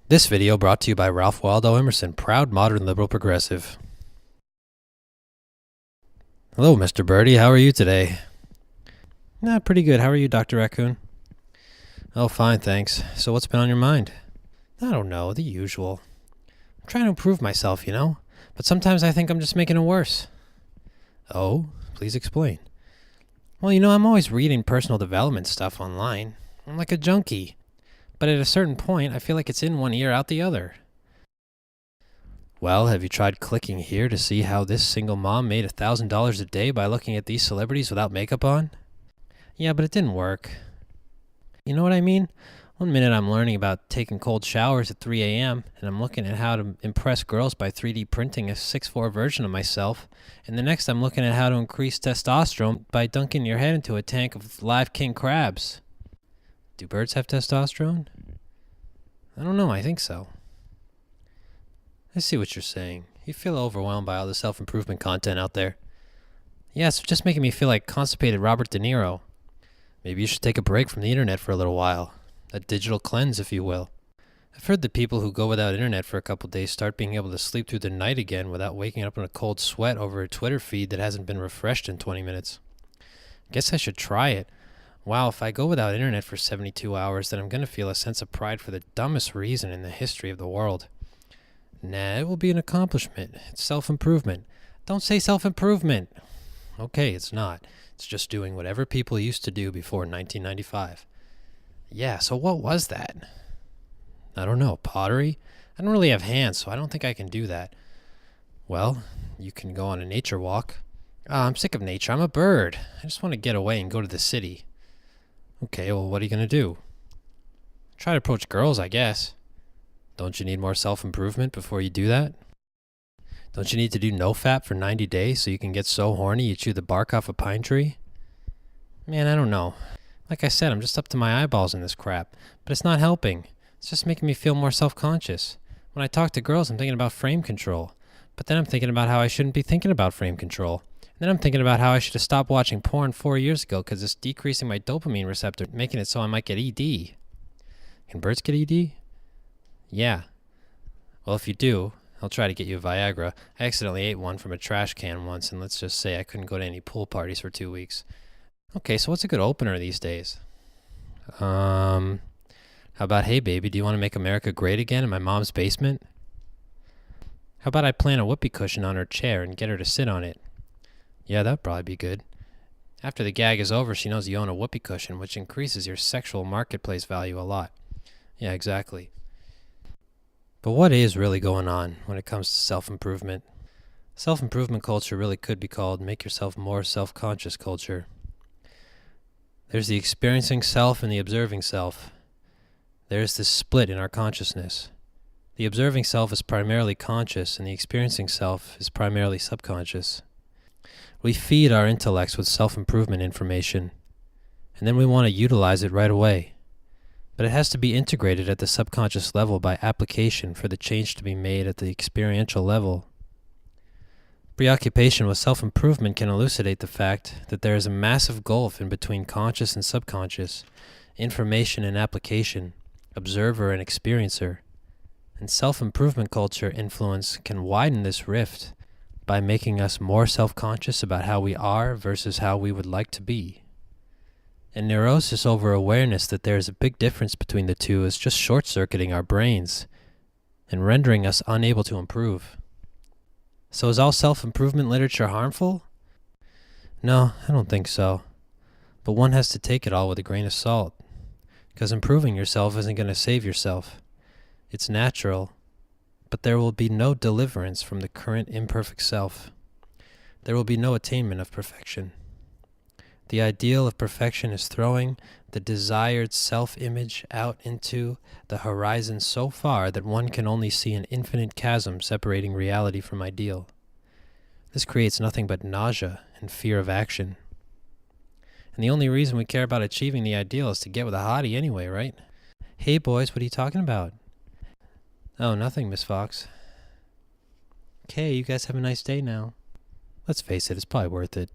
This video brought to you by Ralph Waldo Emerson, proud modern liberal progressive. Hello, Mr. Birdie. How are you today? Pretty good. How are you, Dr. Raccoon? Oh, fine, thanks. So what's been on your mind? I don't know, the usual. I'm trying to improve myself, but sometimes I think I'm just making it worse. Oh, please explain. Well, I'm always reading personal development stuff online. I'm like a junkie. But at a certain point, I feel like it's in one ear, out the other. Well, have you tried clicking here to see how this single mom made $1,000 a day by looking at these celebrities without makeup on? Yeah, but it didn't work. You know what I mean? One minute I'm learning about taking cold showers at 3 a.m., and I'm looking at how to impress girls by 3D printing a 6'4" version of myself, and the next I'm looking at how to increase testosterone by dunking your head into a tank of live king crabs. Do birds have testosterone? I don't know, I think so. I see what you're saying. You feel overwhelmed by all the self-improvement content out there. Yeah, it's just making me feel like constipated Robert De Niro. Maybe you should take a break from the internet for a little while. A digital cleanse, if you will. I've heard that people who go without internet for a couple days start being able to sleep through the night again without waking up in a cold sweat over a Twitter feed that hasn't been refreshed in 20 minutes. Guess I should try it. Wow, if I go without internet for 72 hours, then I'm going to feel a sense of pride for the dumbest reason in the history of the world. Nah, it will be an accomplishment. It's self-improvement. Don't say self-improvement. Okay, it's not. It's just doing whatever people used to do before 1995. Yeah, so what was that? I don't know, pottery? I don't really have hands, so I don't think I can do that. Well, you can go on a nature walk. I'm sick of nature. I'm a bird. I just want to get away and go to the city. Okay, well, what are you going to do? Try to approach girls, I guess. Don't you need more self-improvement before you do that? Don't you need to do no-fap for 90 days so you can get so horny you chew the bark off a pine tree? Man, I don't know. Like I said, I'm just up to my eyeballs in this crap, but it's not helping. It's just making me feel more self-conscious. When I talk to girls, I'm thinking about frame control, but then I'm thinking about how I shouldn't be thinking about frame control. And then I'm thinking about how I should have stopped watching porn 4 years ago because it's decreasing my dopamine receptor, making it so I might get ED. Can birds get ED? Yeah. Well, if you do, I'll try to get you a Viagra. I accidentally ate one from a trash can once, and let's just say I couldn't go to any pool parties for 2 weeks. Okay, so what's a good opener these days? How about, hey baby, do you want to make America great again in my mom's basement? How about I plant a whoopee cushion on her chair and get her to sit on it? Yeah, that'd probably be good. After the gag is over, she knows you own a whoopee cushion, which increases your sexual marketplace value a lot. Yeah, exactly. But what is really going on when it comes to self-improvement? Self-improvement culture really could be called make yourself more self-conscious culture. There's the experiencing self and the observing self. There's this split in our consciousness. The observing self is primarily conscious and the experiencing self is primarily subconscious. We feed our intellects with self-improvement information, and then we want to utilize it right away. But it has to be integrated at the subconscious level by application for the change to be made at the experiential level. Preoccupation with self-improvement can elucidate the fact that there is a massive gulf in between conscious and subconscious, information and application, observer and experiencer. And self-improvement culture influence can widen this rift by making us more self-conscious about how we are versus how we would like to be. And neurosis over awareness that there is a big difference between the two is just short-circuiting our brains and rendering us unable to improve. So is all self-improvement literature harmful? No, I don't think so. But one has to take it all with a grain of salt, because improving yourself isn't going to save yourself. It's natural, but there will be no deliverance from the current imperfect self. There will be no attainment of perfection. The ideal of perfection is throwing the desired self-image out into the horizon so far that one can only see an infinite chasm separating reality from ideal. This creates nothing but nausea and fear of action. And the only reason we care about achieving the ideal is to get with a hottie anyway, right? Hey boys, what are you talking about? Oh, nothing, Miss Fox. Okay, you guys have a nice day now. Let's face it, it's probably worth it.